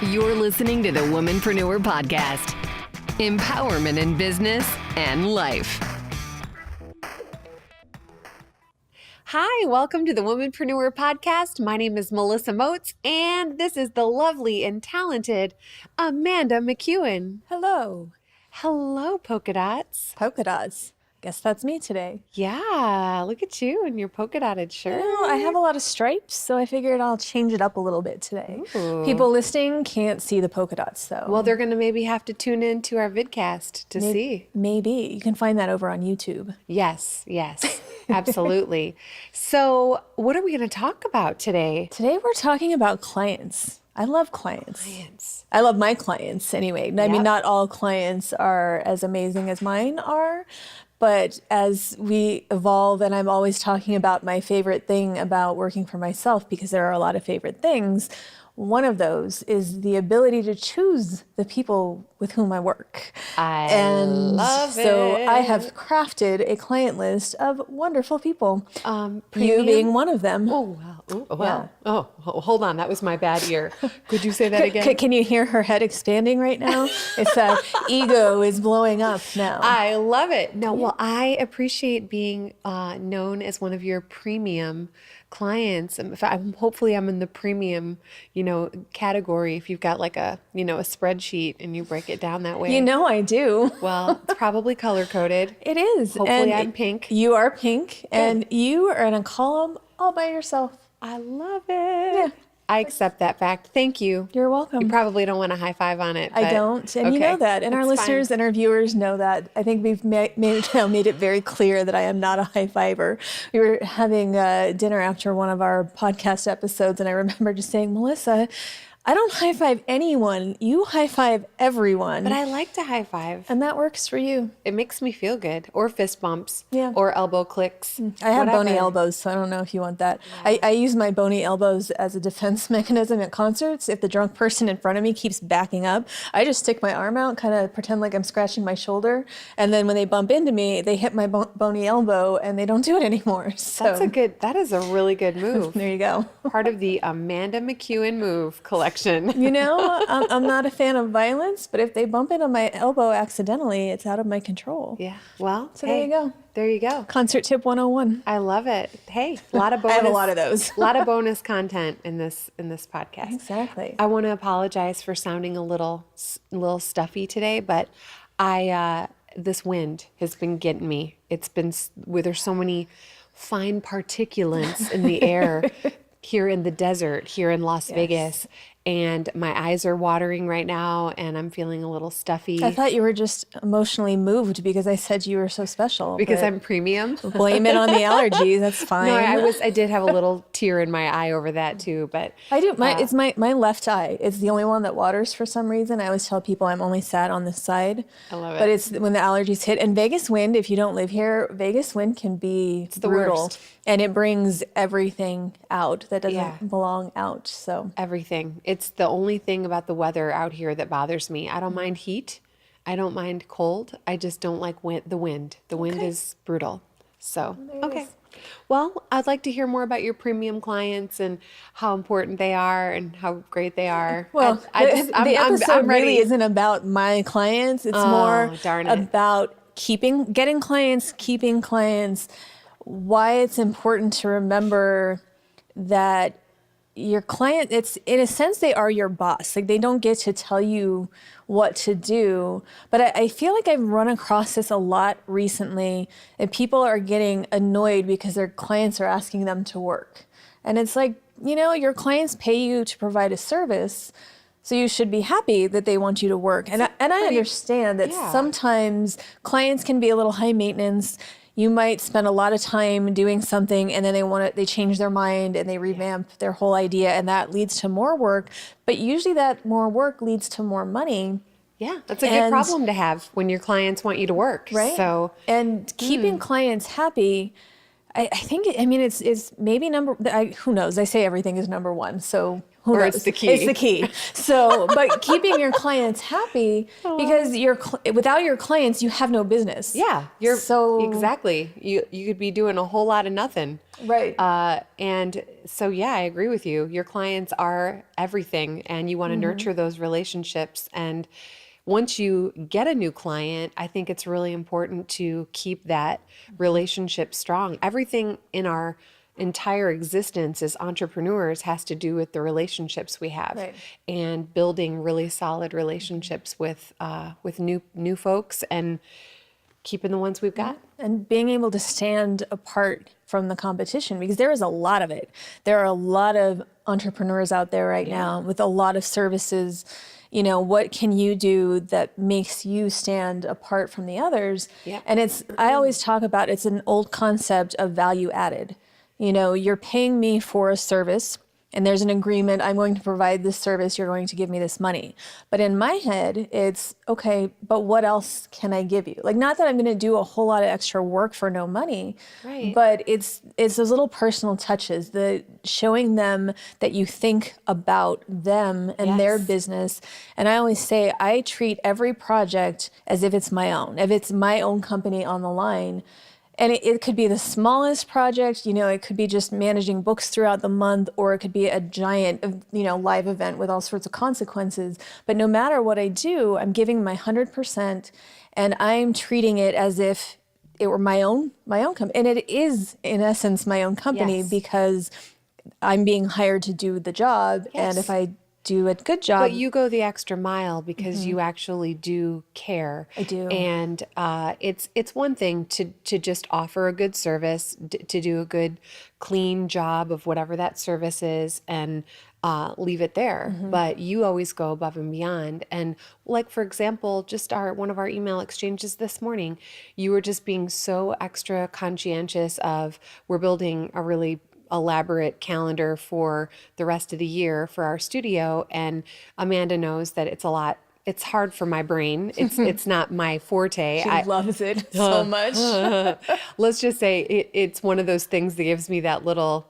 You're listening to the Womanpreneur podcast. Empowerment in business and life. Hi, welcome to the Womanpreneur podcast. My name is Melissa Moats, and this is the lovely and talented Amanda McEwen. Hello. Hello, polka dots. Polka dots. Guess that's me today. Yeah, look at you in your polka dotted shirt. I have a lot of stripes, so I figured I'll change it up a little bit today. Ooh. People listening can't see the polka dots, though. Well, they're going to maybe have to tune in to our vidcast to see. Maybe. You can find that over on YouTube. Yes, absolutely. So what are we going to talk about today? Today we're talking about clients. I love clients. I love my clients anyway. I mean, not all clients are as amazing as mine are. But as we evolve, and I'm always talking about my favorite thing about working for myself, because there are a lot of favorite things, one of those is the ability to choose the people with whom I work. I love it. So I have crafted a client list of wonderful people. Premium? You being one of them. Oh, wow. Oh, wow. Yeah. Oh, hold on. That was my bad ear. Could you say that again? Can you hear her head expanding right now? It's that ego is blowing up now. I love it. No, well, I appreciate being known as one of your premium clients. Hopefully I'm in the premium, category. If you've got like a spreadsheet and you break it down that way. I do. Well, it's probably color coded. It is. Hopefully I'm pink. You are pink, and you are in a column all by yourself. I love it. Yeah. I accept that fact. Thank you. You're welcome. You probably don't want a high five on it. I don't. And you know that. And our listeners and our viewers know that. I think we've made it very clear that I am not a high fiver. We were having dinner after one of our podcast episodes, and I remember just saying, Melissa, I don't high five anyone. You high five everyone. But I like to high five. And that works for you. It makes me feel good. Or fist bumps. Yeah. Or elbow clicks. I have bony elbows, so I don't know if you want that. Yeah. I use my bony elbows as a defense mechanism at concerts. If the drunk person in front of me keeps backing up, I just stick my arm out, kind of pretend like I'm scratching my shoulder. And then when they bump into me, they hit my bony elbow and they don't do it anymore. So that is a really good move. There you go. Part of the Amanda McEwen move collection. I'm not a fan of violence, but if they bump into my elbow accidentally, it's out of my control. Yeah. Well, so there you go. There you go. Concert tip 101. I love it. Hey, a lot of bonus. I have a lot of those. A lot of bonus content in this podcast. Exactly. I want to apologize for sounding a little stuffy today, but this wind has been getting me. It's been there's so many fine particulates in the air here in the desert, here in Las Vegas. And my eyes are watering right now, and I'm feeling a little stuffy. I thought you were just emotionally moved because I said you were so special. Because I'm premium? Blame it on the allergies. That's fine. No, I did have a little tear in my eye over that too. But I do. It's my left eye. It's the only one that waters for some reason. I always tell people I'm only sad on this side. I love it. But it's when the allergies hit. And Vegas wind, if you don't live here, Vegas wind can be brutal. Worst. And it brings everything out that doesn't belong out. So everything. It's the only thing about the weather out here that bothers me. I don't mind heat. I don't mind cold. I just don't like the wind. The wind is brutal. So, okay. Well, I'd like to hear more about your premium clients and how important they are and how great they are. Well, the episode really isn't about my clients. It's more about getting clients, keeping clients, why it's important to remember that your client, it's in a sense, they are your boss. Like they don't get to tell you what to do. But I feel like I've run across this a lot recently, and people are getting annoyed because their clients are asking them to work. And it's like, your clients pay you to provide a service, so you should be happy that they want you to work. And I understand that sometimes clients can be a little high maintenance. You might spend a lot of time doing something and then they change their mind and they revamp their whole idea, and that leads to more work. But usually that more work leads to more money. Yeah, that's a good problem to have when your clients want you to work. Right. So, and keeping clients happy, I think, it's maybe who knows? I say everything is number one. So Who or knows? it's the key. It's the key. So, but keeping your clients happy, because without your clients, you have no business. Yeah, exactly. You could be doing a whole lot of nothing. Right. And so, yeah, I agree with you. Your clients are everything, and you want to nurture those relationships. And once you get a new client, I think it's really important to keep that relationship strong. Everything in our entire existence as entrepreneurs has to do with the relationships we have, Right. and building really solid relationships with new folks and keeping the ones we've got. And being able to stand apart from the competition, because there is a lot of it. There are a lot of entrepreneurs out there right now with a lot of services. You know, what can you do that makes you stand apart from the others? Yeah. And I always talk about, it's an old concept of value added. You know, you're paying me for a service and there's an agreement, I'm going to provide this service, you're going to give me this money. But in my head, it's, okay, but what else can I give you? Like, not that I'm going to do a whole lot of extra work for no money, right? But it's those little personal touches, the showing them that you think about them and their business. And I always say, I treat every project as if it's my own, if it's my own company on the line. And it could be the smallest project, you know, it could be just managing books throughout the month, or it could be a giant, you know, live event with all sorts of consequences. But no matter what I do, I'm giving my 100%, and I'm treating it as if it were my own company. And it is, in essence, my own company, because I'm being hired to do the job. And if I do a good job. But you go the extra mile because you actually do care. I do. And it's one thing to just offer a good service, to do a good, clean job of whatever that service is, and leave it there. But you always go above and beyond. And like, for example, just one of our email exchanges this morning, you were just being so extra conscientious of, we're building a really elaborate calendar for the rest of the year for our studio, and Amanda knows that it's a lot. It's hard for my brain. It's not my forte. She loves it so much. Let's just say it's one of those things that gives me that little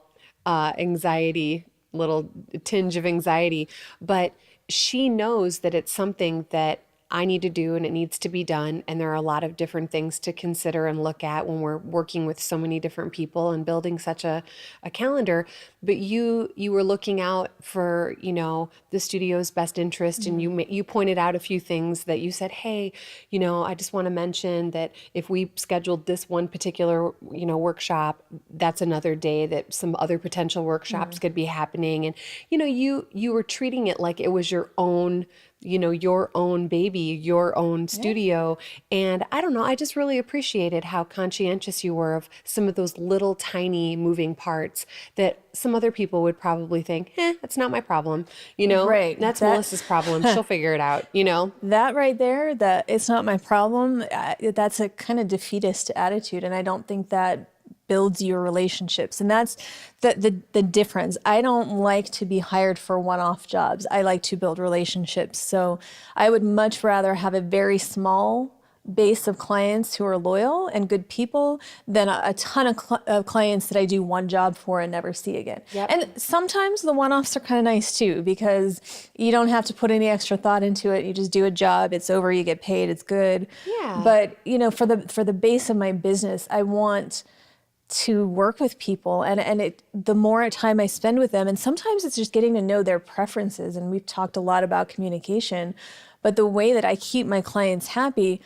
anxiety, little tinge of anxiety. But she knows that it's something that I need to do and it needs to be done. And there are a lot of different things to consider and look at when we're working with so many different people and building such a calendar. But you were looking out for, you know, the studio's best interest. And you pointed out a few things that you said, hey, you know, I just want to mention that if we scheduled this one particular, you know, workshop, that's another day that some other potential workshops could be happening. And, you know, you were treating it like it was your own, you know, your own baby, your own studio. And I don't know, I just really appreciated how conscientious you were of some of those little tiny moving parts that some other people would probably think, that's not my problem. You know, that's Melissa's problem. She'll figure it out, you know? That right there, that it's not my problem, that's a kind of defeatist attitude. And I don't think that builds your relationships. And that's the difference. I don't like to be hired for one-off jobs. I like to build relationships. So I would much rather have a very small base of clients who are loyal and good people than a ton of clients that I do one job for and never see again. And sometimes the one-offs are kind of nice too, because you don't have to put any extra thought into it. You just do a job, it's over, you get paid, it's good. But you know, for the base of my business, I want to work with people, and the more time I spend with them, and sometimes it's just getting to know their preferences, and we've talked a lot about communication, but the way that I keep my clients happy,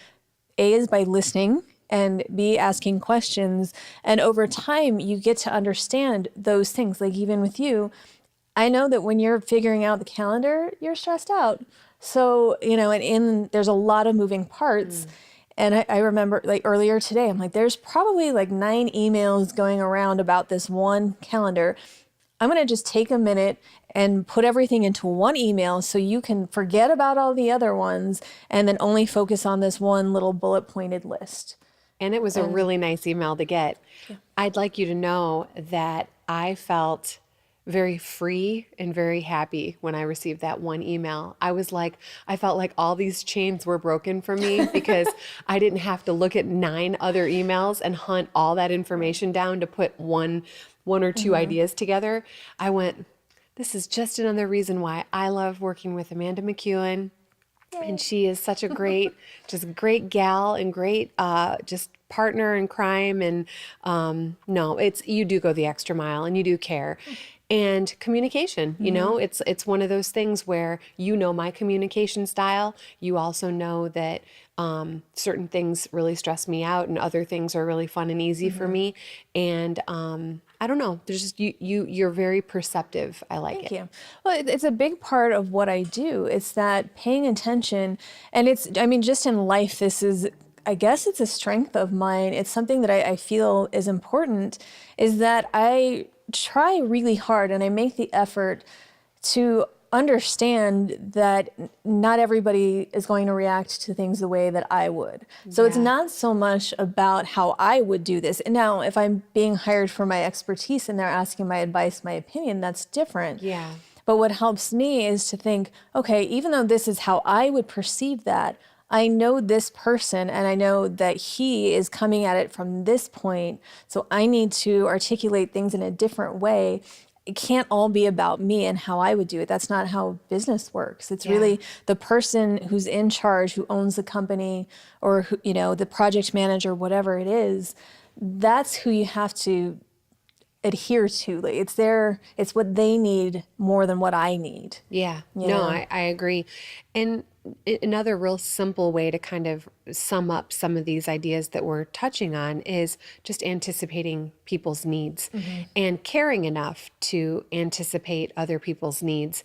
A, is by listening, and B, asking questions, and over time you get to understand those things. Like even with you, I know that when you're figuring out the calendar, you're stressed out. So, you know, and there's a lot of moving parts. And I remember like earlier today, I'm like, there's probably like 9 emails going around about this one calendar. I'm going to just take a minute and put everything into one email so you can forget about all the other ones and then only focus on this one little bullet pointed list. And it was a really nice email to get. I'd like you to know that I felt very free and very happy when I received that one email. I felt like all these chains were broken for me because I didn't have to look at 9 other emails and hunt all that information down to put one or two ideas together. I went, this is just another reason why I love working with Amanda McEwen. And she is such a great, just great gal and great, just partner in crime. And no, you do go the extra mile and you do care. And communication, it's one of those things where my communication style. You also know that certain things really stress me out and other things are really fun and easy for me. And I don't know, there's just you're very perceptive. I like it. Thank you. Well, it's a big part of what I do. It's that paying attention, and just in life, I guess it's a strength of mine. It's something that I feel is important, is that I try really hard and I make the effort to understand that not everybody is going to react to things the way that I would. So it's not so much about how I would do this. And now if I'm being hired for my expertise and they're asking my advice, my opinion, that's different. Yeah. But what helps me is to think, okay, even though this is how I would perceive that, I know this person and I know that he is coming at it from this point. So I need to articulate things in a different way. It can't all be about me and how I would do it. That's not how business works. It's really the person who's in charge, who owns the company, or who, the project manager, whatever it is. That's who you have to adhere to. Like, it's what they need more than what I need. Yeah. No, I agree. And another real simple way to kind of sum up some of these ideas that we're touching on is just anticipating people's needs and caring enough to anticipate other people's needs.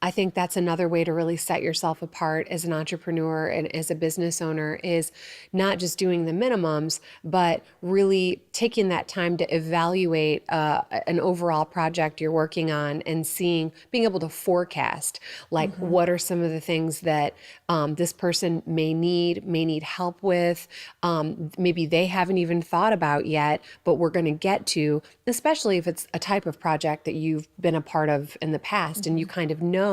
I think that's another way to really set yourself apart as an entrepreneur and as a business owner, is not just doing the minimums, but really taking that time to evaluate an overall project you're working on and being able to forecast, like what are some of the things that this person may need help with, maybe they haven't even thought about yet, but we're going to get to, especially if it's a type of project that you've been a part of in the past and you kind of know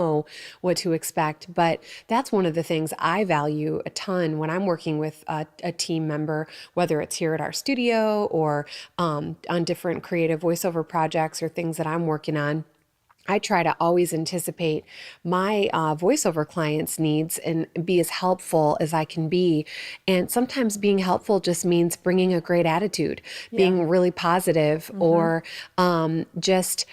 what to expect. But that's one of the things I value a ton when I'm working with a team member, whether it's here at our studio or on different creative voiceover projects or things that I'm working on. I try to always anticipate my voiceover clients' needs and be as helpful as I can be. And sometimes being helpful just means bringing a great attitude, being really positive, or just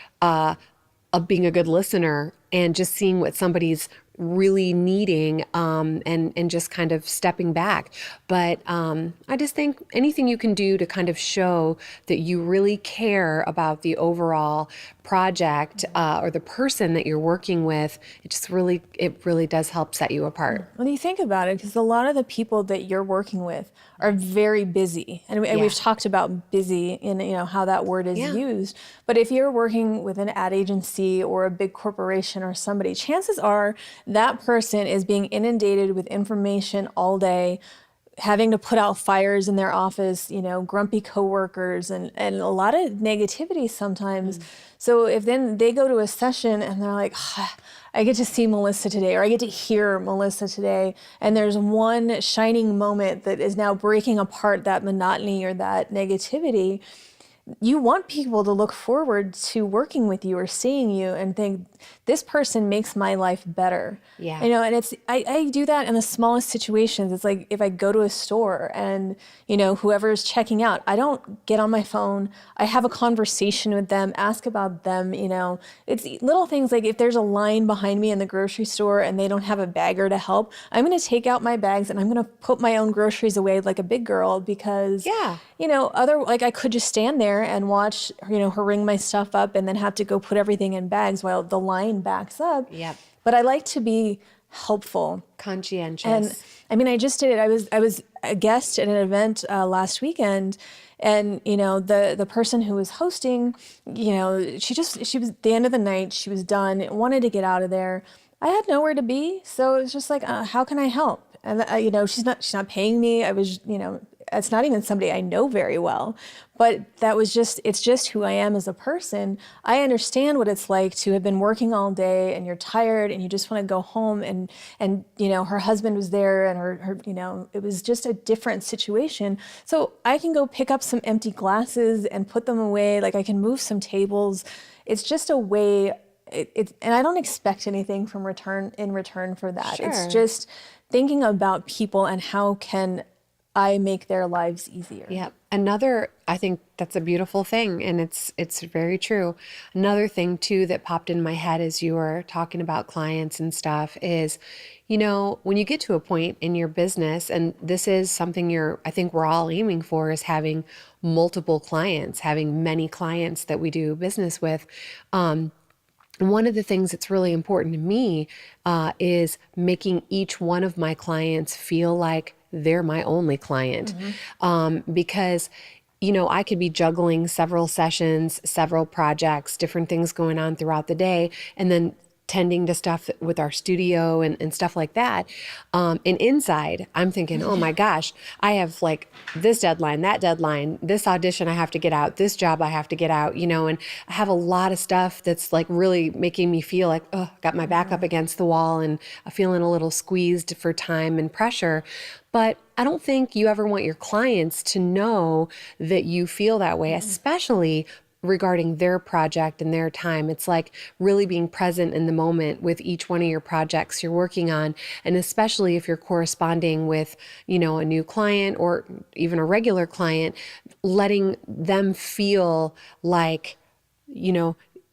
being a good listener and just seeing what somebody's really needing, and just kind of stepping back. But I just think anything you can do to kind of show that you really care about the overall project or the person that you're working with, it really does help set you apart. When you think about it, because a lot of the people that you're working with are very busy, and we've talked about busy in how that word is used. But if you're working with an ad agency or a big corporation or somebody, chances are that person is being inundated with information all day, having to put out fires in their office, grumpy coworkers and a lot of negativity sometimes. So if then they go to a session and they're like, I get to see Melissa today, or I get to hear Melissa today, and there's one shining moment that is now breaking apart that monotony or that negativity, you want people to look forward to working with you or seeing you and think, this person makes my life better. Yeah. And it's, I do that in the smallest situations. It's like if I go to a store and, whoever's checking out, I don't get on my phone. I have a conversation with them, ask about them, It's little things like if there's a line behind me in the grocery store and they don't have a bagger to help, I'm going to take out my bags and I'm going to put my own groceries away like a big girl because, I could just stand there and watch, her ring my stuff up and then have to go put everything in bags while the line backs up. Yep. But I like to be helpful. Conscientious. And I just did it. I was a guest at an event last weekend, and the person who was hosting, she was at the end of the night, she was done, wanted to get out of there. I had nowhere to be, so it was just like, how can I help? And she's not paying me. I was, it's not even somebody I know very well, but it's just who I am as a person. I understand what it's like to have been working all day and you're tired and you just want to go home, and her husband was there and her it was just a different situation. So I can go pick up some empty glasses and put them away. Like I can move some tables. it's just a way. And I don't expect anything from in return for that. Sure. It's just thinking about people and how can I make their lives easier. Yeah. I think that's a beautiful thing, and it's very true. Another thing too that popped in my head as you were talking about clients and stuff is, when you get to a point in your business, and this is something I think we're all aiming for, is having multiple clients, having many clients that we do business with. One of the things that's really important to me is making each one of my clients feel like they're my only client. Because, I could be juggling several sessions, several projects, different things going on throughout the day, and then tending to stuff with our studio and stuff like that. And inside, I'm thinking, oh my gosh, I have like this deadline, that deadline, this audition I have to get out, this job I have to get out, and I have a lot of stuff that's like really making me feel like, oh, got my back up against the wall and feeling a little squeezed for time and pressure. But I don't think you ever want your clients to know that you feel that way, especially regarding their project and their time. It's like really being present in the moment with each one of your projects you're working on. And especially if you're corresponding with, a new client or even a regular client, letting them feel like,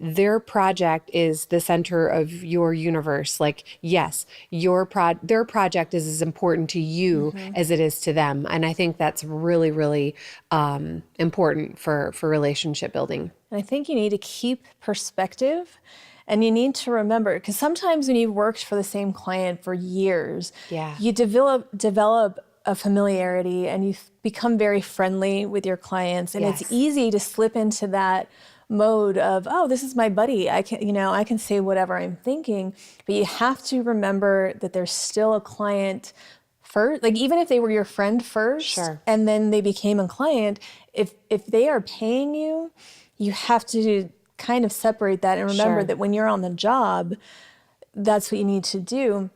their project is the center of your universe. Like, yes, their project is as important to you as it is to them. And I think that's really, really important for relationship building. And I think you need to keep perspective, and you need to remember, because sometimes when you've worked for the same client for years, you develop a familiarity and you become very friendly with your clients. And it's easy to slip into that mode of, oh, this is my buddy. I can say whatever I'm thinking, but you have to remember that there's still a client first. Like, even if they were your friend first, and then they became a client, if they are paying you, you have to kind of separate that and remember that when you're on the job, that's what you need to do.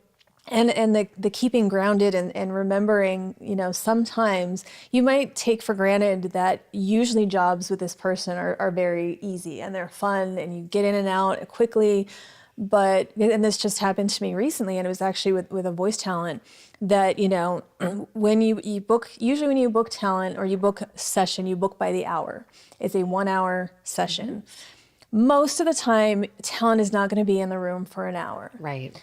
And the keeping grounded and remembering, sometimes you might take for granted that usually jobs with this person are very easy and they're fun and you get in and out quickly. And this just happened to me recently, and it was actually with a voice talent that, when you book, usually when you book talent or you book a session, you book by the hour. It's a 1 hour session. Most of the time, talent is not going to be in the room for an hour. Right.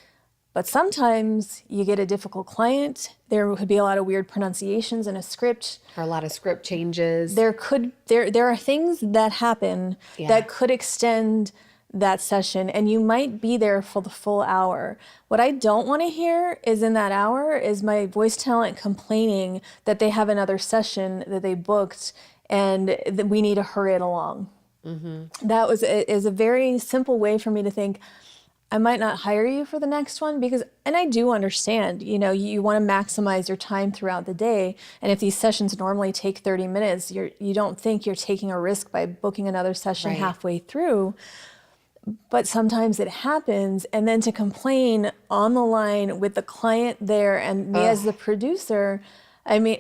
But sometimes you get a difficult client. There could be a lot of weird pronunciations in a script. Or a lot of script changes. There are things that happen that could extend that session, and you might be there for the full hour. What I don't want to hear is in that hour is my voice talent complaining that they have another session that they booked and that we need to hurry it along. That is a very simple way for me to think, I might not hire you for the next one and I do understand, you want to maximize your time throughout the day. And if these sessions normally take 30 minutes, you don't think you're taking a risk by booking another session halfway through. But sometimes it happens. And then to complain on the line with the client there and me as the producer, I mean,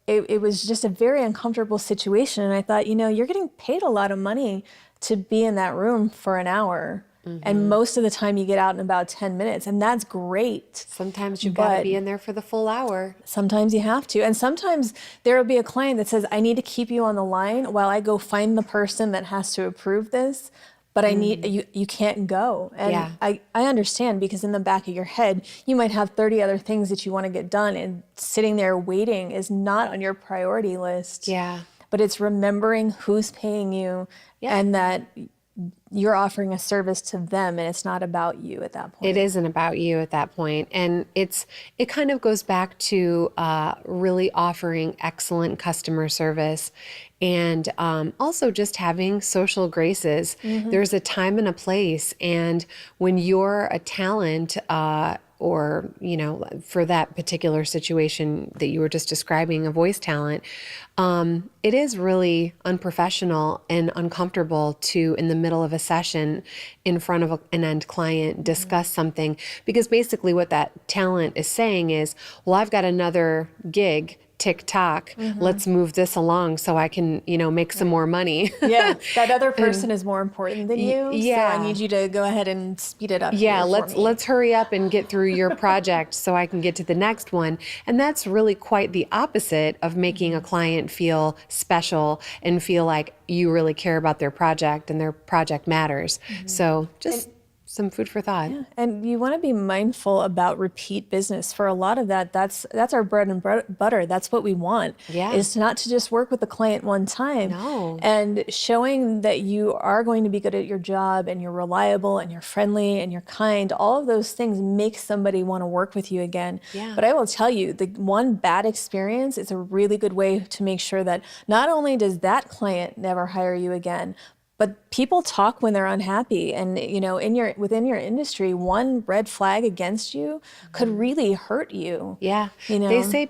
it was just a very uncomfortable situation. And I thought, you're getting paid a lot of money to be in that room for an hour. And most of the time you get out in about 10 minutes, and that's great. Sometimes you've got to be in there for the full hour. Sometimes you have to. And sometimes there will be a client that says, I need to keep you on the line while I go find the person that has to approve this, but I need you can't go. And I understand, because in the back of your head, you might have 30 other things that you want to get done, and sitting there waiting is not on your priority list. But it's remembering who's paying you and that you're offering a service to them, and it's not about you at that point. It isn't about you at that point. And it kind of goes back to really offering excellent customer service, and also just having social graces. There's a time and a place. And when you're a talent, or, for that particular situation that you were just describing, a voice talent, it is really unprofessional and uncomfortable to, in the middle of a session, in front of an end client, discuss something. Because basically what that talent is saying is, well, I've got another gig tick tock. Let's move this along so I can, make some more money. Yeah, that other person is more important than you. Yeah. So I need you to go ahead and speed it up. Yeah, here for me. let's hurry up and get through your project so I can get to the next one. And that's really quite the opposite of making a client feel special and feel like you really care about their project and their project matters. So just some food for thought. Yeah. And you want to be mindful about repeat business. For a lot of that's our bread and butter. That's what we want. Yeah. Is not to just work with the client one time. No. And showing that you are going to be good at your job and you're reliable and you're friendly and you're kind. All of those things make somebody want to work with you again. Yeah. But I will tell you, the one bad experience is a really good way to make sure that not only does that client never hire you again, but people talk when they're unhappy, and within your industry, one red flag against you could really hurt you. Yeah, they say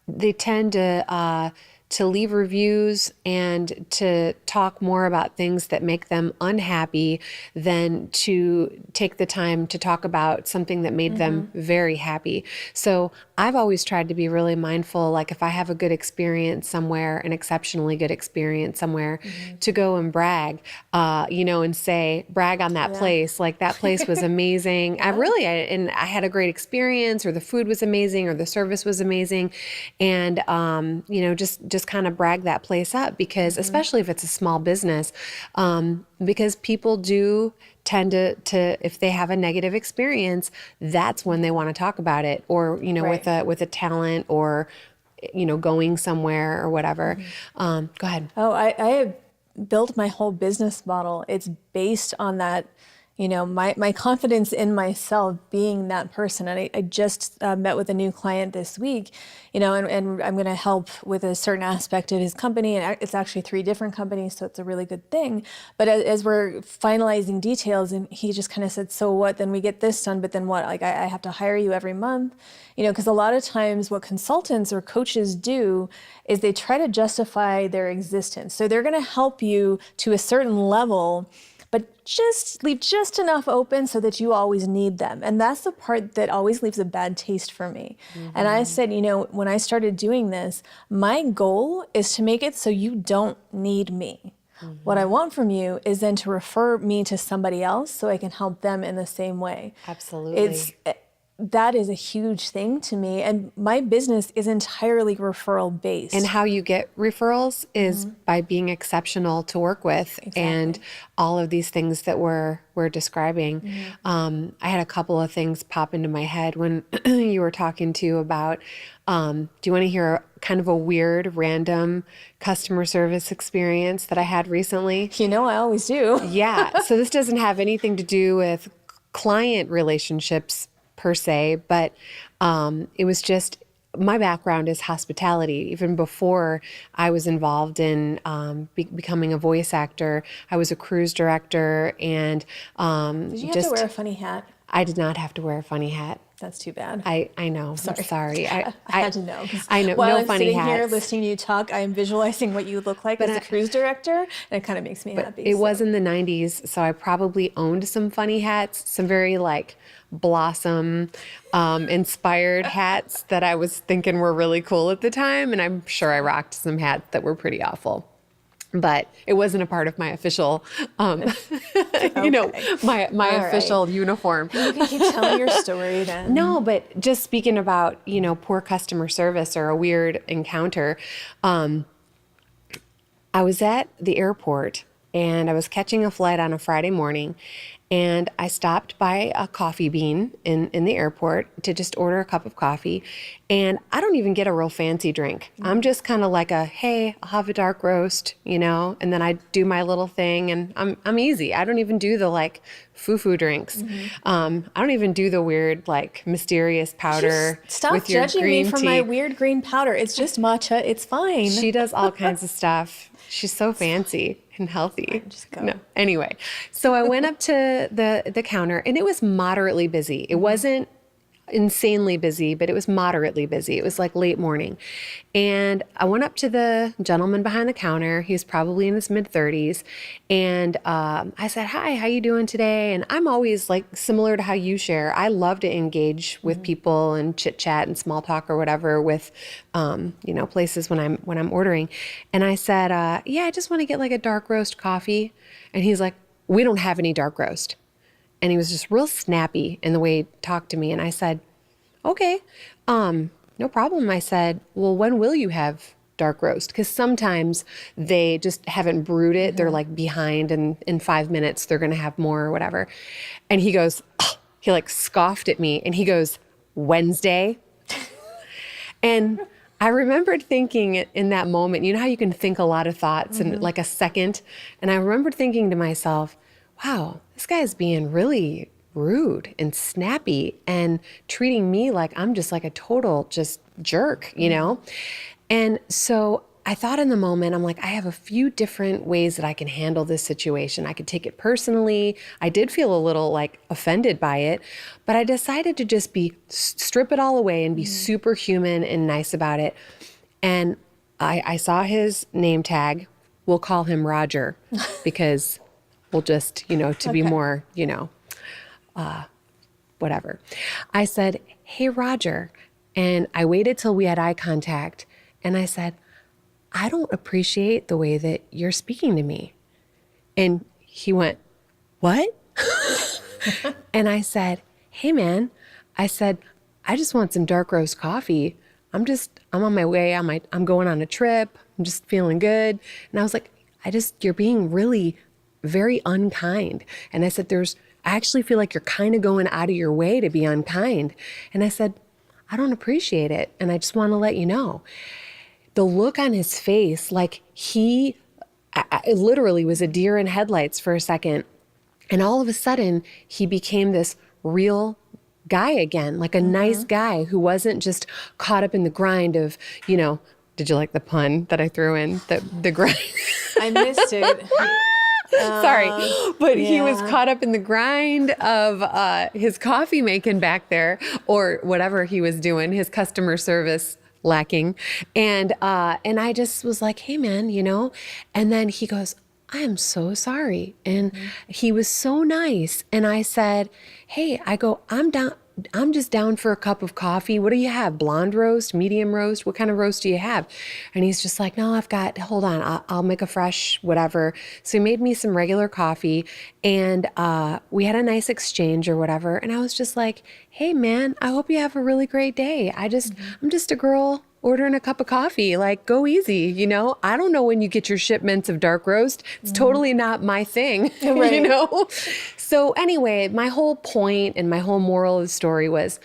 they tend to leave reviews and to talk more about things that make them unhappy than to take the time to talk about something that made them very happy. So I've always tried to be really mindful, like if I have a good experience somewhere, an exceptionally good experience somewhere, to go and brag, and brag on that place. Like that place was amazing. I had a great experience, or the food was amazing, or the service was amazing. And, just kind of brag that place up, because especially if it's a small business, because people do tend to if they have a negative experience, that's when they want to talk about it, or with a talent, or going somewhere or whatever. Go ahead. Oh, I have built my whole business model. It's based on that. My confidence in myself being that person. And I just met with a new client this week, and I'm going to help with a certain aspect of his company. And it's actually 3 different companies, so it's a really good thing. But as we're finalizing details, and he just kind of said, so what, then we get this done, but then what? Like I have to hire you every month, because a lot of times what consultants or coaches do is they try to justify their existence. So they're going to help you to a certain level, but just leave just enough open so that you always need them. And that's the part that always leaves a bad taste for me. And I said, when I started doing this, my goal is to make it so you don't need me. What I want from you is then to refer me to somebody else so I can help them in the same way. Absolutely. That is a huge thing to me. And my business is entirely referral based. And how you get referrals is by being exceptional to work with. Exactly. And all of these things that we're describing. I had a couple of things pop into my head when you were talking about, do you want to hear kind of a weird, random customer service experience that I had recently? I always do. Yeah. So this doesn't have anything to do with client relationships per se, but it was just, my background is hospitality. Even before I was involved in becoming a voice actor, I was a cruise director, and did you have to wear a funny hat? I did not have to wear a funny hat. That's too bad. I know. I'm sorry. I had to know. I know. While no I'm funny sitting hats. here listening to you talk, I am visualizing what you look like as a cruise director, and it kind of makes me happy. It was in the 90s, so I probably owned some funny hats, some very Blossom inspired hats that I was thinking were really cool at the time, and I'm sure I rocked some hats that were pretty awful. But it wasn't a part of my official, my official uniform. You can keep telling your story then. No, but just speaking about, poor customer service or a weird encounter, I was at the airport and I was catching a flight on a Friday morning, and I stopped by a coffee bean in the airport to just order a cup of coffee. And I don't even get a real fancy drink. I'm just kind of like hey, I'll have a dark roast, and then I do my little thing, and I'm easy. I don't even do the foo-foo drinks. I don't even do the weird mysterious powder Stop with your judging green me for tea. my weird green powder. It's just matcha. It's fine. She does all kinds of stuff. She's so fancy and healthy. Just go. No. Anyway, so I went up to the counter, and it was moderately busy. It wasn't insanely busy, but it was moderately busy. It was like late morning. And I went up to the gentleman behind the counter. He was probably in his mid-30s. And I said, hi, how you doing today? And I'm always like similar to how you share. I love to engage with people and chit chat and small talk or whatever with, places when I'm ordering. And I said, yeah, I just want to get like a dark roast coffee. And he's like, we don't have any dark roast. And he was just real snappy in the way he talked to me. And I said, okay, no problem. I said, well, when will you have dark roast? Because sometimes they just haven't brewed it. They're like behind, and in 5 minutes they're going to have more or whatever. And he goes, he like scoffed at me and he goes, Wednesday? And I remembered thinking in that moment, you know how you can think a lot of thoughts in like a second? And I remembered thinking to myself, wow, this guy is being really rude and snappy and treating me like I'm just like a total just jerk, you know? And so I thought in the moment, I'm like, I have a few different ways that I can handle this situation. I could take it personally. I did feel a little like offended by it, but I decided to just strip it all away and be super human and nice about it. And I saw his name tag. We'll call him Roger because we'll just, to be more, whatever. I said, hey, Roger. And I waited till we had eye contact. And I said, I don't appreciate the way that you're speaking to me. And he went, what? And I said, hey, man. I said, I just want some dark roast coffee. I'm on my way. I'm going on a trip. I'm just feeling good. And I was like, you're being really very unkind. And I said, I actually feel like you're kind of going out of your way to be unkind. And I said, I don't appreciate it. And I just want to let you know. The look on his face, like it literally was a deer in headlights for a second. And all of a sudden, he became this real guy again, like a nice guy who wasn't just caught up in the grind of, did you like the pun that I threw in? The grind. I missed it. Sorry, but he was caught up in the grind of his coffee making back there or whatever he was doing, his customer service lacking. And I just was like, hey, man, and then he goes, I am so sorry. And he was so nice. And I said, hey, I'm just down for a cup of coffee. What do you have? Blonde roast, medium roast? What kind of roast do you have? And he's just like, no, hold on. I'll make a fresh whatever. So he made me some regular coffee and we had a nice exchange or whatever. And I was just like, hey man, I hope you have a really great day. I'm just a girl ordering a cup of coffee, like go easy, I don't know when you get your shipments of dark roast. It's totally not my thing, right. So anyway, my whole point and my whole moral of the story was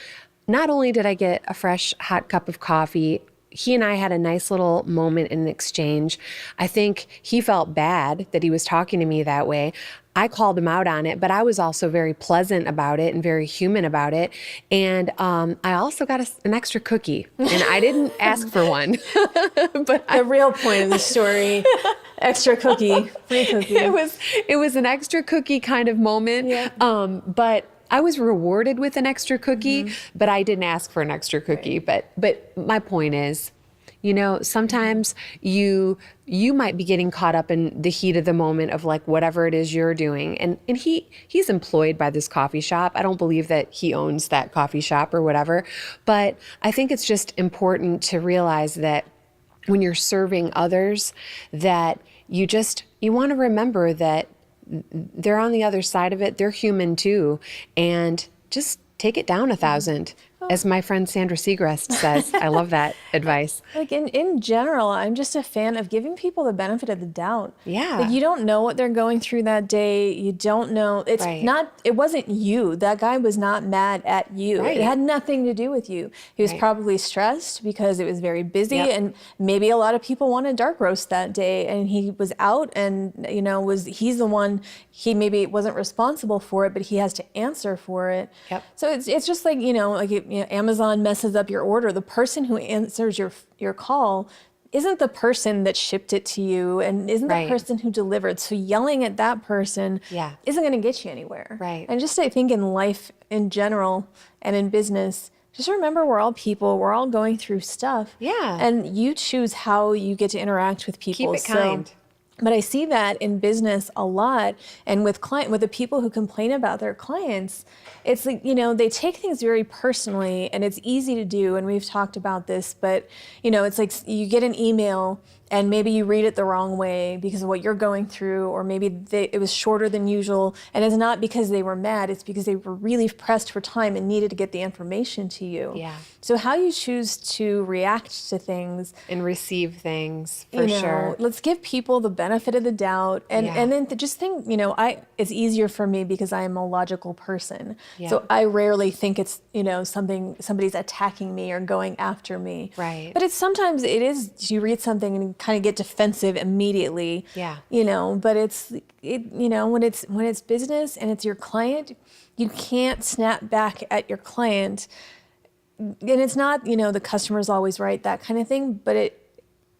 not only did I get a fresh hot cup of coffee, he and I had a nice little moment in exchange. I think he felt bad that he was talking to me that way. I called him out on it, but I was also very pleasant about it and very human about it. And I also got an extra cookie, and I didn't ask for one. But the real point of the story, extra cookie, free cookie. It was an extra cookie kind of moment. Yeah. But I was rewarded with an extra cookie, but I didn't ask for an extra cookie. Right. But my point is, sometimes you might be getting caught up in the heat of the moment of like whatever it is you're doing. And he's employed by this coffee shop. I don't believe that he owns that coffee shop or whatever. But I think it's just important to realize that when you're serving others, that you want to remember that they're on the other side of it. They're human too. And just take it down 1,000. As my friend Sandra Segrest says. I love that advice. Like in general, I'm just a fan of giving people the benefit of the doubt. Yeah. Like you don't know what they're going through that day. You don't know. It wasn't you. That guy was not mad at you. Right. It had nothing to do with you. He was probably stressed because it was very busy and maybe a lot of people wanted dark roast that day and he was out and, he's the one, he maybe wasn't responsible for it, but he has to answer for it. Yep. So it's just like, Amazon messes up your order. The person who answers your call isn't the person that shipped it to you and isn't the person who delivered. So yelling at that person isn't going to get you anywhere. Right. And just I think in life in general and in business, just remember we're all people. We're all going through stuff. Yeah. And you choose how you get to interact with people. Keep it kind. But I see that in business a lot, and with the people who complain about their clients, it's like, they take things very personally, and it's easy to do, and we've talked about this, but it's like you get an email and maybe you read it the wrong way because of what you're going through, or maybe it was shorter than usual, and it's not because they were mad, it's because they were really pressed for time and needed to get the information to you. Yeah. So how you choose to react to things and receive things, for sure. Let's give people the benefit of the doubt, and then just think, it's easier for me because I am a logical person. Yeah. So I rarely think it's, somebody's attacking me or going after me. Right. But sometimes it is, you read something and kind of get defensive immediately. Yeah. But when it's business and it's your client, you can't snap back at your client. And it's not, the customer's always right, that kind of thing, but it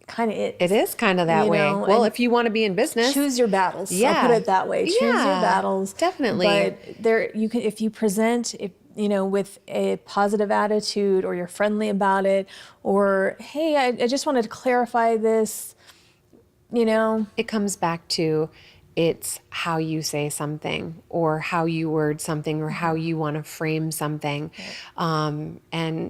kind of is. It is kind of that way. Well, if you want to be in business, choose your battles. I'll put it that way. Choose your battles. Definitely. But you can, if you present, with a positive attitude, or you're friendly about it, or, hey, I just wanted to clarify this, It comes back to, it's how you say something, or how you word something, or how you want to frame something. And,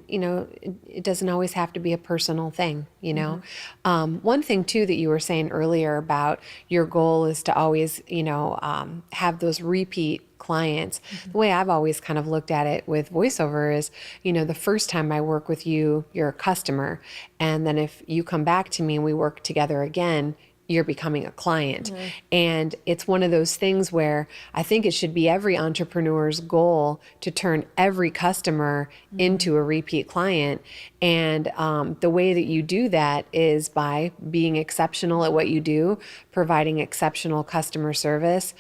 it doesn't always have to be a personal thing, One thing too that you were saying earlier about your goal is to always, have those repeat clients. The way I've always kind of looked at it with voiceover is, the first time I work with you, you're a customer. And then if you come back to me and we work together again, you're becoming a client. And it's one of those things where I think it should be every entrepreneur's goal to turn every customer into a repeat client. And the way that you do that is by being exceptional at what you do, providing exceptional customer service,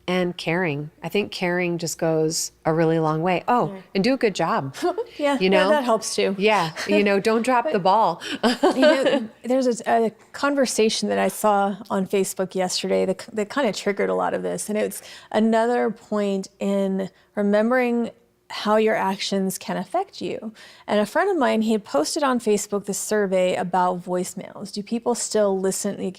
and caring. I think caring just goes a really long way. Oh, and do a good job. Yeah, that helps too. Yeah, don't drop the ball. There's a conversation that I saw on Facebook yesterday that kind of triggered a lot of this. And it's another point in remembering how your actions can affect you. And a friend of mine, he had posted on Facebook this survey about voicemails. Do people still listen?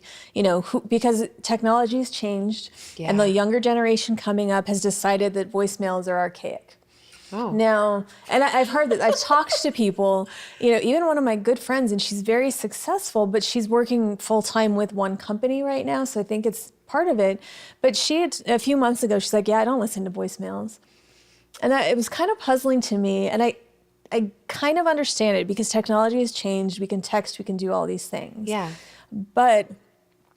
Because technology has changed, and the younger generation coming up has decided that voicemails are archaic. Oh. Now, and I've heard that. I've talked to people, even one of my good friends, and she's very successful, but she's working full time with one company right now. So I think it's part of it. But she had, a few months ago, she's like, I don't listen to voicemails. And it was kind of puzzling to me. And I kind of understand it because technology has changed. We can text, we can do all these things. Yeah. But,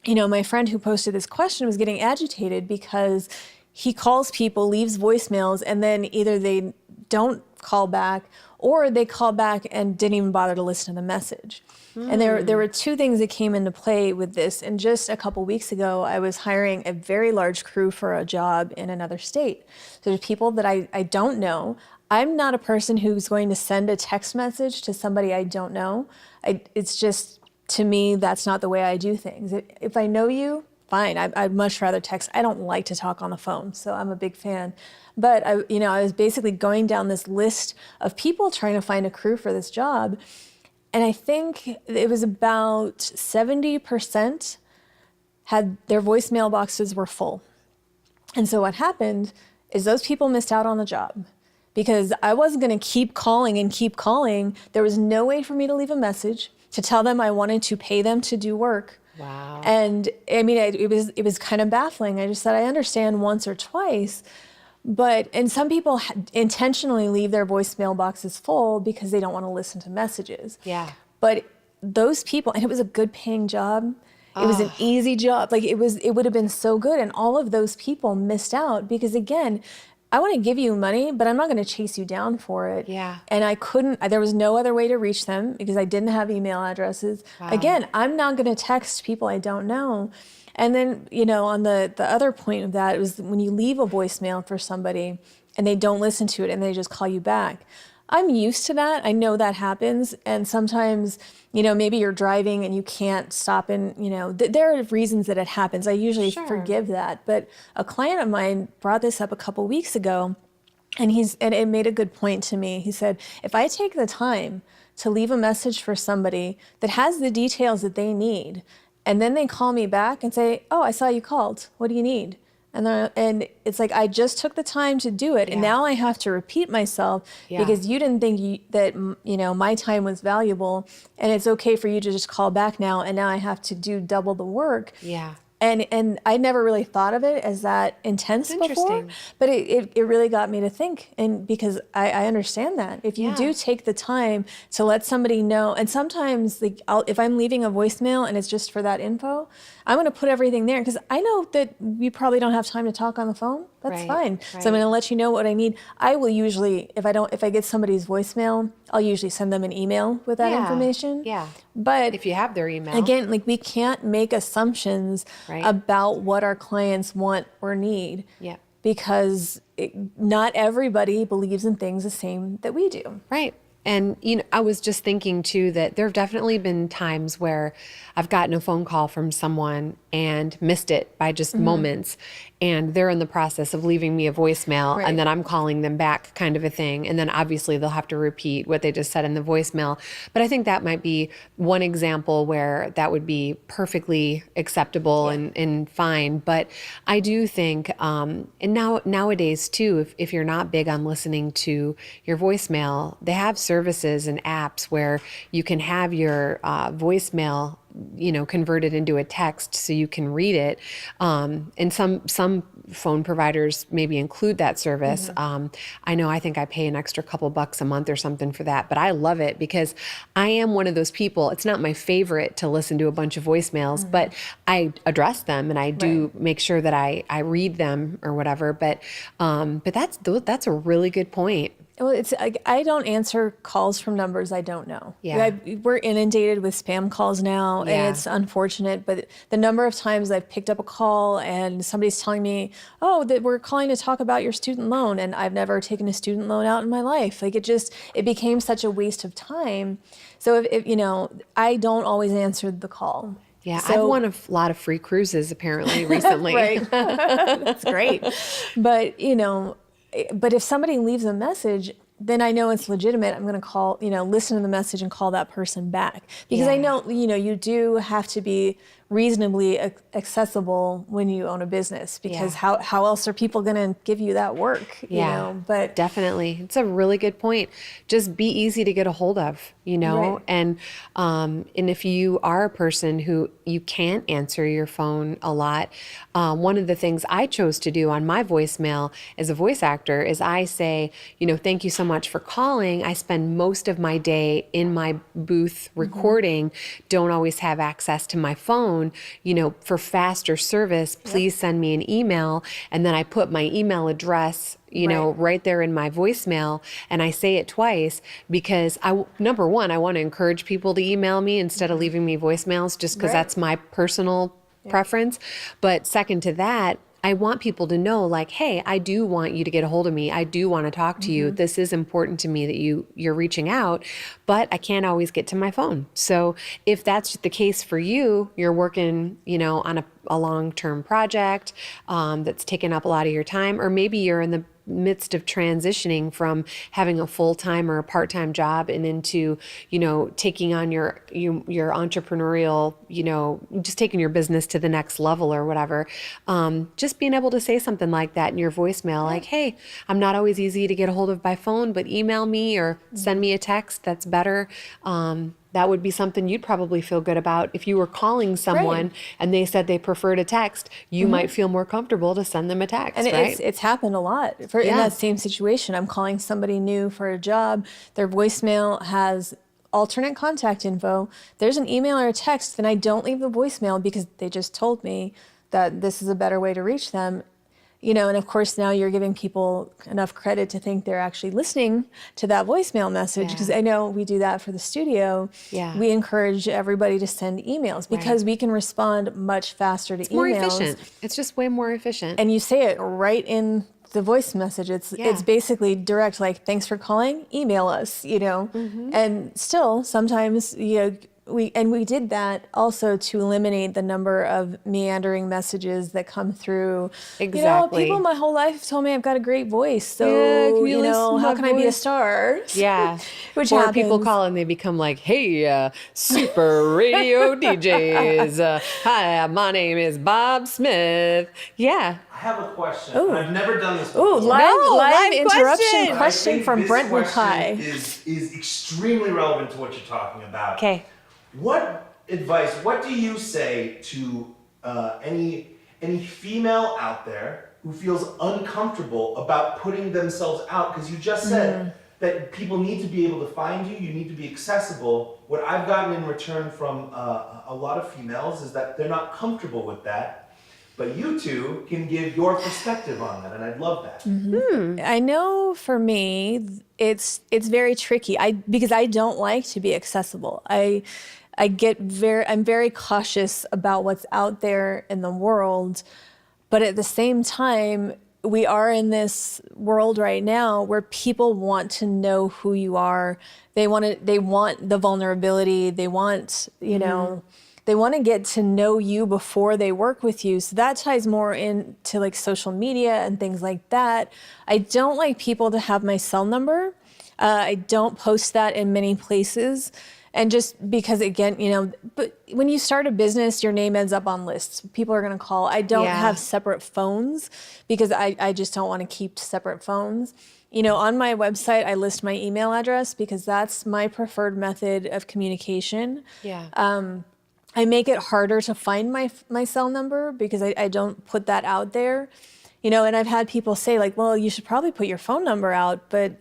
my friend who posted this question was getting agitated because he calls people, leaves voicemails, and then either they don't call back or they call back and didn't even bother to listen to the message. And there were two things that came into play with this. And just a couple weeks ago, I was hiring a very large crew for a job in another state. So there's people that I don't know. I'm not a person who's going to send a text message to somebody I don't know. It's just, to me, that's not the way I do things. If I know you, fine. I'd much rather text. I don't like to talk on the phone, so I'm a big fan. But I was basically going down this list of people trying to find a crew for this job. And I think it was about 70% had their voicemail boxes were full. And so what happened is those people missed out on the job because I wasn't going to keep calling and keep calling. There was no way for me to leave a message to tell them I wanted to pay them to do work. Wow. And I mean, it was kind of baffling. I just said, I understand once or twice. And some people intentionally leave their voicemail boxes full because they don't want to listen to messages. Yeah. But those people, and it was a good paying job. It was an easy job. Like it would have been so good. And all of those people missed out because, again, I want to give you money, but I'm not going to chase you down for it. Yeah. And there was no other way to reach them because I didn't have email addresses. Wow. Again, I'm not going to text people I don't know. And then, on the other point of that, it was when you leave a voicemail for somebody and they don't listen to it and they just call you back. I'm used to that. I know that happens. And sometimes, maybe you're driving and you can't stop and, there are reasons that it happens. I usually forgive that. But a client of mine brought this up a couple weeks ago, and it made a good point to me. He said, if I take the time to leave a message for somebody that has the details that they need, and then they call me back and say, oh, I saw you called. What do you need? And it's like, I just took the time to do it. And now I have to repeat myself because you didn't think that my time was valuable, and it's okay for you to just call back now. And now I have to do double the work. Yeah. And I never really thought of it as that intense before, but it really got me to think. And because I understand that if you do take the time to let somebody know, and sometimes if I'm leaving a voicemail and it's just for that info, I'm going to put everything there because I know that we probably don't have time to talk on the phone. That's fine. Right. So I'm going to let you know what I need. I will usually, if I get somebody's voicemail, I'll usually send them an email with that information. Yeah. But if you have their email, again, we can't make assumptions about what our clients want or need. Yeah. Because not everybody believes in things the same that we do. Right. And, I was just thinking too that there have definitely been times where I've gotten a phone call from someone and missed it by just moments. And they're in the process of leaving me a voicemail and then I'm calling them back, kind of a thing. And then obviously they'll have to repeat what they just said in the voicemail. But I think that might be one example where that would be perfectly acceptable and fine. But I do think, and nowadays too, if you're not big on listening to your voicemail, they have services and apps where you can have your voicemail converted into a text so you can read it. And some phone providers maybe include that service. I think I pay an extra couple bucks a month or something for that, but I love it because I am one of those people. It's not my favorite to listen to a bunch of voicemails, but I address them and I do make sure that I read them or whatever. But that's a really good point. Well, it's I don't answer calls from numbers I don't know. Yeah. We're inundated with spam calls now, and it's unfortunate. But the number of times I've picked up a call and somebody's telling me, "Oh, that we're calling to talk about your student loan," and I've never taken a student loan out in my life. It became such a waste of time. So if I don't always answer the call. Yeah, I've won a lot of free cruises apparently recently. Right, that's great. But if somebody leaves a message, then I know it's legitimate. I'm going to call, listen to the message and call that person back. Because I know, you do have to be reasonably accessible when you own a business, because how else are people going to give you that work? But definitely. It's a really good point. Just be easy to get a hold of, and if you are a person who you can't answer your phone a lot, one of the things I chose to do on my voicemail as a voice actor is I say, thank you so much for calling. I spend most of my day in my booth recording, don't always have access to my phone. For faster service, please send me an email. And then I put my email address, right there in my voicemail. And I say it twice because number one, I want to encourage people to email me instead of leaving me voicemails just because that's my personal preference. But second to that, I want people to know, hey, I do want you to get a hold of me. I do want to talk to you. This is important to me that you're reaching out, but I can't always get to my phone. So if that's the case for you, you're working, on a long-term project that's taking up a lot of your time, or maybe you're in the midst of transitioning from having a full-time or a part-time job and into, taking on your entrepreneurial, just taking your business to the next level or whatever. Just being able to say something like that in your voicemail, like, hey, I'm not always easy to get a hold of by phone, but email me or send me a text. That's better. That would be something you'd probably feel good about. If you were calling someone and they said they preferred a text, you might feel more comfortable to send them a text, and right? It's happened a lot. In that same situation, I'm calling somebody new for a job. Their voicemail has alternate contact info. There's an email or a text, then I don't leave the voicemail because they just told me that this is a better way to reach them. And of course now you're giving people enough credit to think they're actually listening to that voicemail message, because I know we do that for the studio. We encourage everybody to send emails because we can respond much faster to emails. It's more efficient. It's just way more efficient. And you say it right in the voice message. It's basically direct, like, thanks for calling, email us, and still sometimes, we did that also to eliminate the number of meandering messages that come through. Exactly. People my whole life have told me I've got a great voice. So, how can I be a star? Yeah. Which or happens. People call and they become like, hey, super radio DJs. Hi, my name is Bob Smith. Yeah. I have a question. And I've never done this before. Ooh, live interruption. Question from Brent Mukai. Is extremely relevant to what you're talking about. Okay. What do you say to any female out there who feels uncomfortable about putting themselves out? Because you just said that people need to be able to find you, you need to be accessible. What I've gotten in return from a lot of females is that they're not comfortable with that. But you two can give your perspective on that, and I'd love that. I know for me, it's very tricky. Because I don't like to be accessible. I'm very cautious about what's out there in the world, but at the same time, we are in this world right now where people want to know who you are. They want the vulnerability. They want, they want to get to know you before they work with you. So that ties more into like social media and things like that. I don't like people to have my cell number. I don't post that in many places. And just because, again, but when you start a business, your name ends up on lists. People are going to call. I don't have separate phones because I just don't want to keep separate phones. On my website, I list my email address because that's my preferred method of communication. Yeah. I make it harder to find my cell number because I don't put that out there. And I've had people say like, well, you should probably put your phone number out, but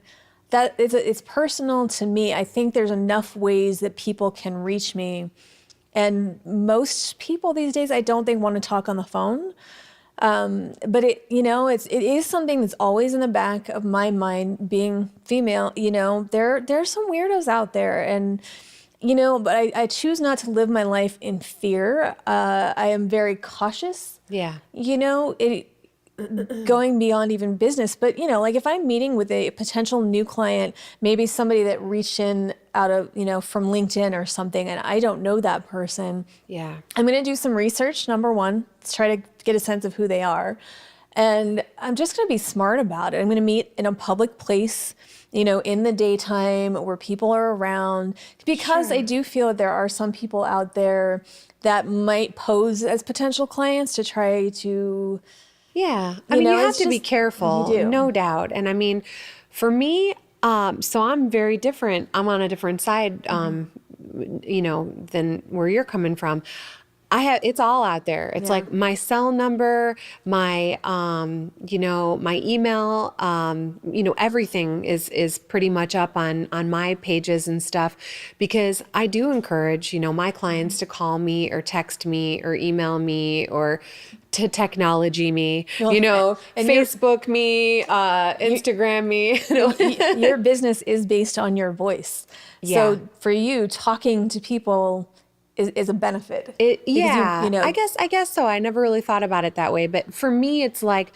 it's personal to me. I think there's enough ways that people can reach me. And most people these days, I don't think want to talk on the phone. But it is something that's always in the back of my mind being female. There's some weirdos out there and, but I choose not to live my life in fear. I am very cautious. Yeah. Going beyond even business. But, like if I'm meeting with a potential new client, maybe somebody that reached in out of, from LinkedIn or something, and I don't know that person. Yeah. I'm going to do some research, number one, to try to get a sense of who they are. And I'm just going to be smart about it. I'm going to meet in a public place, in the daytime where people are around, because I do feel that there are some people out there that might pose as potential clients to try to... Yeah. You have to be careful. You do. No doubt. And for me, so I'm very different. I'm on a different side, than where you're coming from. It's all out there. It's like my cell number, my, my email, everything is pretty much up on my pages and stuff, because I do encourage, my clients to call me or text me or email me or to technology me, and Facebook me, Instagram me. Your business is based on your voice. Yeah. So for you, talking to people is a benefit. I guess so. I never really thought about it that way. But for me, it's like,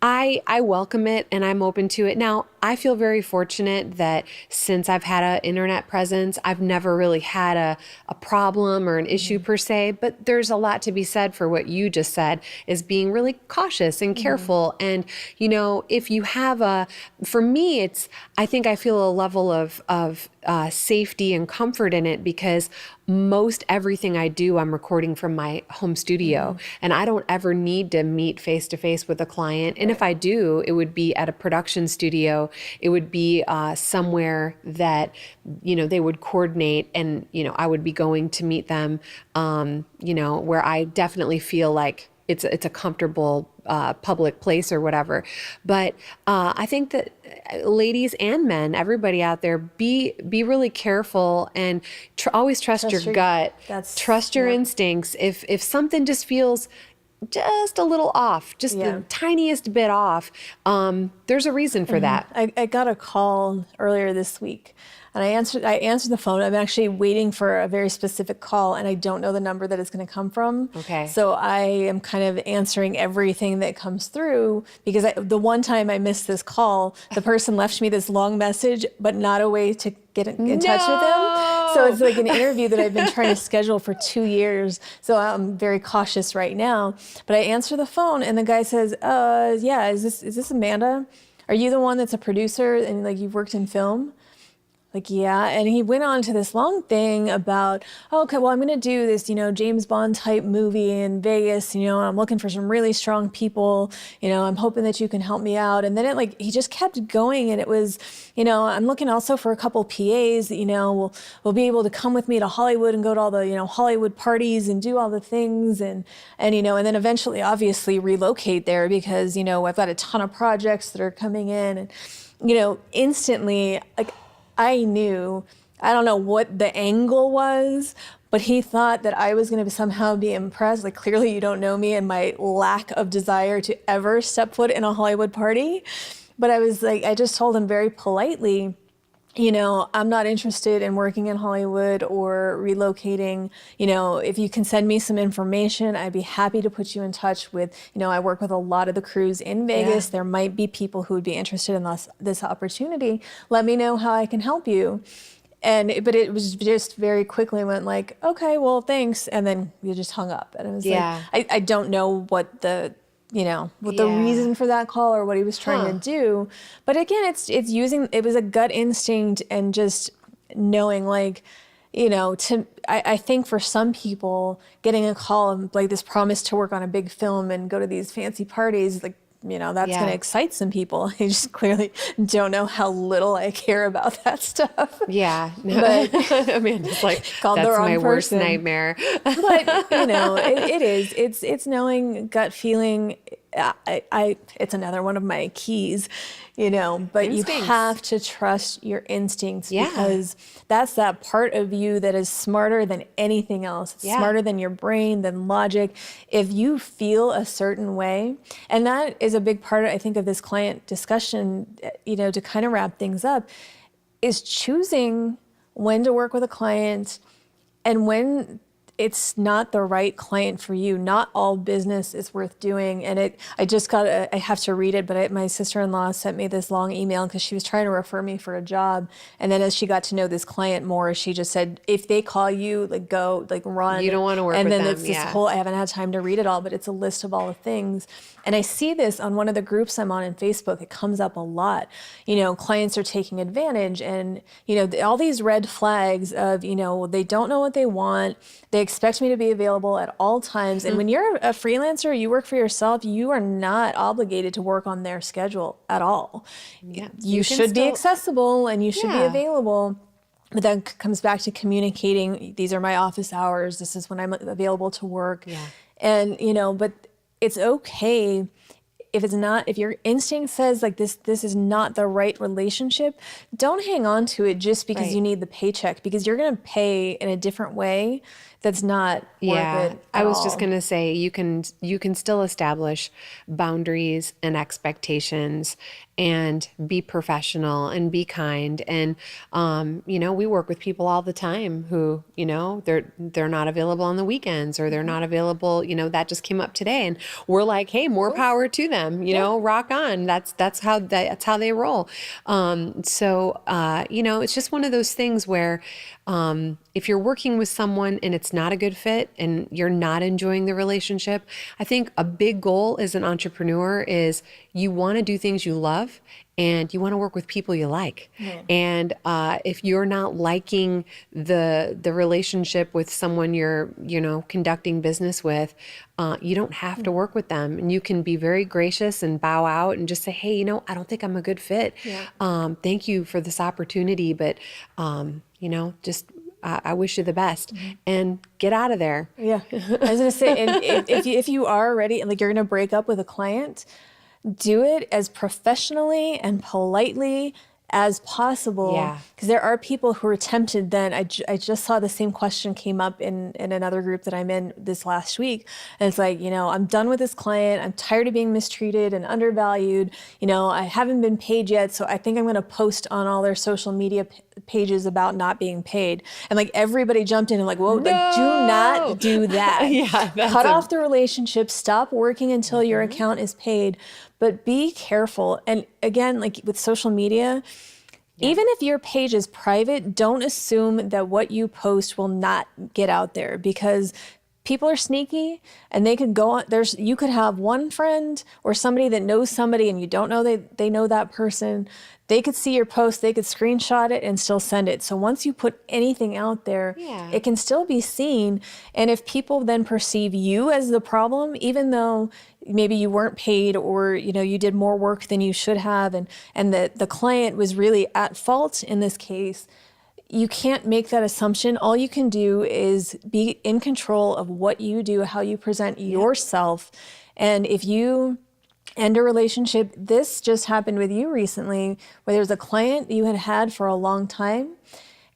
I welcome it and I'm open to it. Now, I feel very fortunate that since I've had an internet presence, I've never really had a problem or an issue per se, but there's a lot to be said for what you just said, is being really cautious and careful. And, if you have for me, I think I feel a level of safety and comfort in it, because most everything I do, I'm recording from my home studio, and I don't ever need to meet face to face with a client. And if I do, it would be at a production studio. It would be somewhere that, they would coordinate, and, I would be going to meet them, where I definitely feel like it's a comfortable public place or whatever. But I think that ladies and men, everybody out there, be really careful and always trust your gut. Trust your instincts. If something just feels just a little off, just the tiniest bit off, there's a reason for that. I got a call earlier this week, and I answered the phone. I'm actually waiting for a very specific call, and I don't know the number that it's going to come from. Okay. So I am kind of answering everything that comes through, because the one time I missed this call, the person left me this long message, but not a way to get in touch with them. So it's like an interview that I've been trying to schedule for 2 years. So I'm very cautious right now. But I answer the phone, and the guy says, yeah, is this Amanda? Are you the one that's a producer and like you've worked in film? Like, yeah. And he went on to this long thing about, oh, okay, well, I'm going to do this, James Bond type movie in Vegas, and I'm looking for some really strong people, I'm hoping that you can help me out. And then he just kept going. And it was, I'm looking also for a couple PAs that, will be able to come with me to Hollywood and go to all the, Hollywood parties and do all the things. And then eventually obviously relocate there because, I've got a ton of projects that are coming in. And, instantly, I knew, I don't know what the angle was, but he thought that I was going to somehow be impressed. Like, clearly you don't know me and my lack of desire to ever step foot in a Hollywood party. But I just told him very politely, I'm not interested in working in Hollywood or relocating. If you can send me some information, I'd be happy to put you in touch with, I work with a lot of the crews in Vegas. Yeah. There might be people who would be interested in this opportunity. Let me know how I can help you. But it was just very quickly went like, okay, well, thanks. And then we just hung up. And it was I don't know what the reason for that call or what he was trying to do. But again, it was a gut instinct and just knowing I think for some people getting a call of like this promise to work on a big film and go to these fancy parties, that's going to excite some people. I just clearly don't know how little I care about that stuff. Yeah. No. But Amanda's like, that's my worst nightmare. But, it is. It's knowing, gut feeling. It's another one of my keys, but instincts. You have to trust your instincts because that's that part of you that is smarter than anything else. It's smarter than your brain, than logic. If you feel a certain way, and that is a big part, I think, of this client discussion, to kind of wrap things up, is choosing when to work with a client and when it's not the right client for you. Not all business is worth doing. And I have to read it, but my sister-in-law sent me this long email because she was trying to refer me for a job. And then as she got to know this client more, she just said, if they call you, go, run. You don't want to work with them. And then it's this whole, I haven't had time to read it all, but it's a list of all the things. And I see this on one of the groups I'm on in Facebook. It comes up a lot. Clients are taking advantage and, all these red flags of, they don't know what they want. They expect me to be available at all times. And when you're a freelancer, you work for yourself, you are not obligated to work on their schedule at all. Yeah. You should be accessible and you should be available. But then comes back to communicating, these are my office hours, this is when I'm available to work. Yeah. And, but it's okay if your instinct says this is not the right relationship, don't hang on to it just because you need the paycheck, because you're going to pay in a different way that's not worth it. I was just going to say you can still establish boundaries and expectations and be professional and be kind. And, we work with people all the time who, they're not available on the weekends or they're not available, that just came up today. And we're like, hey, more power to them, rock on. That's how they roll. It's just one of those things where, if you're working with someone and it's not a good fit and you're not enjoying the relationship, I think a big goal as an entrepreneur is you want to do things you love and you want to work with people you like. Yeah. And if you're not liking the relationship with someone you're, conducting business with, you don't have to work with them. And you can be very gracious and bow out and just say, hey, I don't think I'm a good fit. Yeah. Thank you for this opportunity, but I wish you the best and get out of there. Yeah. I was going to say, and if you are ready, you're going to break up with a client, do it as professionally and politely as possible. Yeah. Because there are people who are tempted then. I just saw the same question came up in another group that I'm in this last week. And it's like, I'm done with this client. I'm tired of being mistreated and undervalued. I haven't been paid yet. So I think I'm going to post on all their social media pages about not being paid. And like everybody jumped in and like, whoa, like, do not do that. Cut off the relationship. Stop working until your account is paid. But be careful. And again, like with social media, even if your page is private, don't assume that what you post will not get out there, because people are sneaky and they could go on. You could have one friend or somebody that knows somebody and you don't know they know that person. They could see your post, they could screenshot it and still send it. So once you put anything out there, it can still be seen. And if people then perceive you as the problem, even though maybe you weren't paid or you did more work than you should have, and the client was really at fault in this case, you can't make that assumption. All you can do is be in control of what you do, how you present yourself. And if you end a relationship, this just happened with you recently, where there's a client you had for a long time,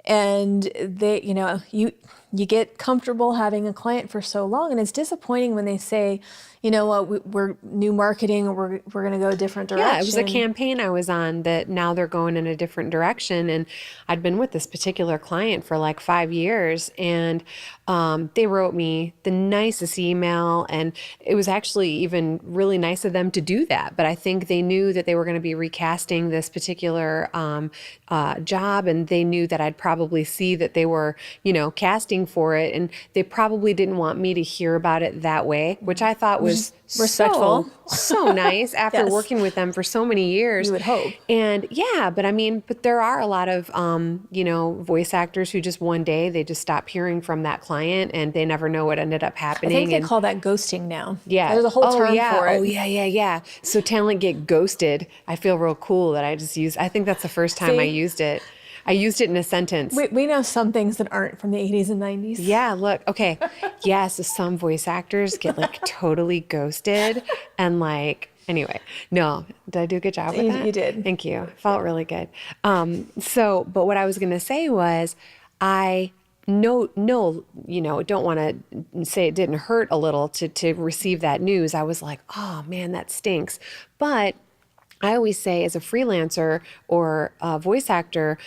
and they, you get comfortable having a client for so long, and it's disappointing when they say, we're new marketing, or we're going to go a different direction. Yeah, it was a campaign I was on that now they're going in a different direction. And I'd been with this particular client for like 5 years, and they wrote me the nicest email, and it was actually even really nice of them to do that. But I think they knew that they were going to be recasting this particular job, and they knew that I'd probably see that they were, casting for it, and they probably didn't want me to hear about it that way, which I thought was respectful. So nice after working with them for so many years. You would hope. And but there are a lot of, voice actors who just one day they just stop hearing from that client and they never know what ended up happening. I think they call that ghosting now. Yeah. There's a whole term for it. Oh, yeah. So talent get ghosted. I feel real cool that I just used, I think that's the first time I used it. I used it in a sentence. We know some things that aren't from the 80s and 90s. Yeah, look, okay. Yeah, so some voice actors get like totally ghosted and like, anyway, no, did I do a good job with that? You did. Thank you. Felt really good. But what I was going to say was don't want to say it didn't hurt a little to receive that news. I was like, oh man, that stinks. But I always say as a freelancer or a voice actor,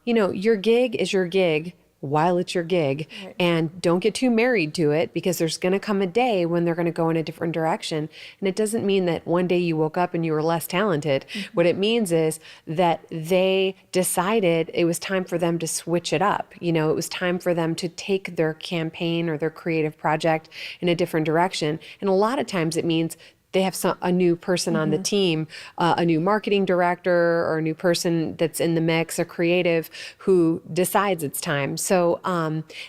your gig is your gig while it's your gig. Right. And don't get too married to it, because there's going to come a day when they're going to go in a different direction. And it doesn't mean that one day you woke up and you were less talented. Mm-hmm. What it means is that they decided it was time for them to switch it up. It was time for them to take their campaign or their creative project in a different direction. And a lot of times it means they have a new person on the team, a new marketing director or a new person that's in the mix, a creative who decides it's time. So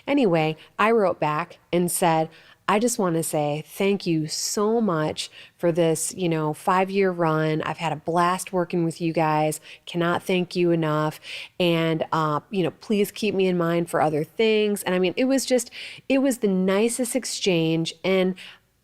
anyway, I wrote back and said, I just want to say thank you so much for this, 5-year run. I've had a blast working with you guys. Cannot thank you enough. And, please keep me in mind for other things. And I mean, it was the nicest exchange. And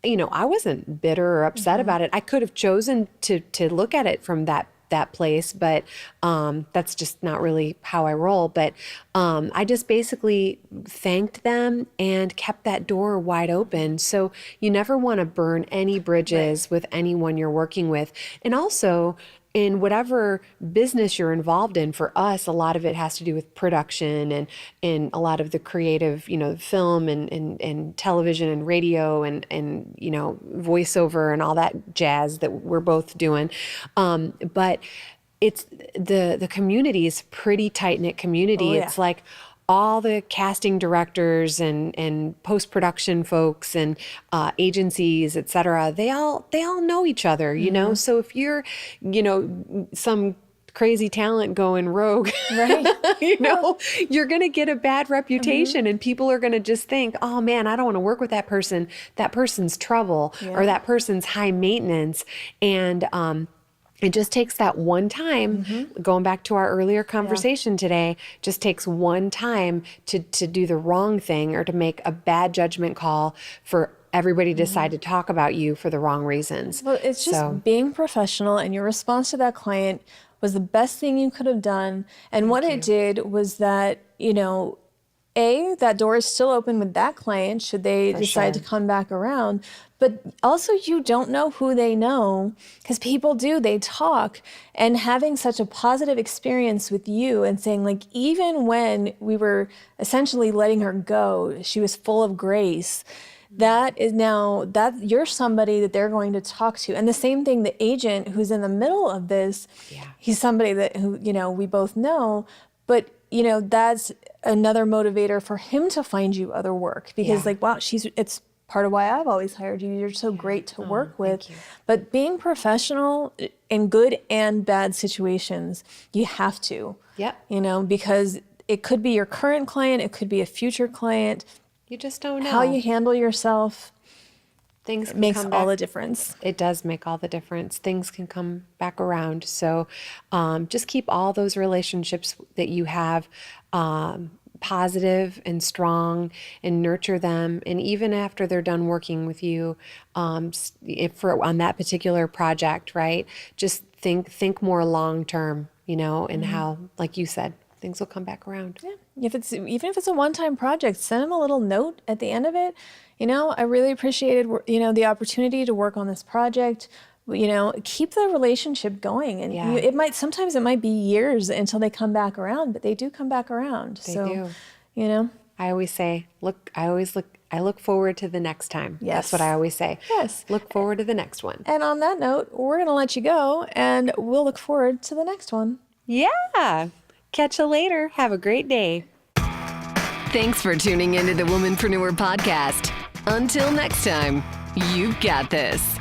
I wasn't bitter or upset about it. I could have chosen to look at it from that place, but that's just not really how I roll. But I just basically thanked them and kept that door wide open. So you never want to burn any bridges with anyone you're working with. And also, in whatever business you're involved in, for us, a lot of it has to do with production and a lot of the creative, film and television and radio and voiceover and all that jazz that we're both doing. But it's the community is pretty tight-knit community. Oh, yeah. It's like all the casting directors and post-production folks and agencies, et cetera, they all know each other, Mm-hmm. So if you're, some crazy talent going rogue, right? You're going to get a bad reputation, mm-hmm. and people are going to just think, oh man, I don't want to work with that person. That person's trouble, or that person's high maintenance. And, it just takes that one time, mm-hmm. going back to our earlier conversation today, just takes one time to do the wrong thing or to make a bad judgment call for everybody to decide to talk about you for the wrong reasons. Well, it's just being professional, and your response to that client was the best thing you could have done. And what it did was that, that door is still open with that client should they decide to come back around. But also you don't know who they know, because people do, they talk. And having such a positive experience with you and saying, like, even when we were essentially letting her go, she was full of grace. That is now that you're somebody that they're going to talk to. And the same thing, the agent who's in the middle of this, he's somebody who we both know, but that's another motivator for him to find you other work, because wow, it's part of why I've always hired you. You're so great to work with. But being professional in good and bad situations, you have to. Because it could be your current client, it could be a future client. You just don't know. How you handle yourself makes all the difference. It does make all the difference. Things can come back around. So just keep all those relationships that you have positive and strong, and nurture them. And even after they're done working with you, on that particular project, right? Just think more long term, and how, like you said, things will come back around. Yeah. Even if it's a one-time project, send them a little note at the end of it. I really appreciated, the opportunity to work on this project. Keep the relationship going. And sometimes it might be years until they come back around, but they do come back around. They do. I always say, I look forward to the next time. Yes. That's what I always say. Yes. Look forward to the next one. And on that note, we're going to let you go, and we'll look forward to the next one. Yeah. Catch you later. Have a great day. Thanks for tuning into the Womanpreneur podcast. Until next time, you've got this.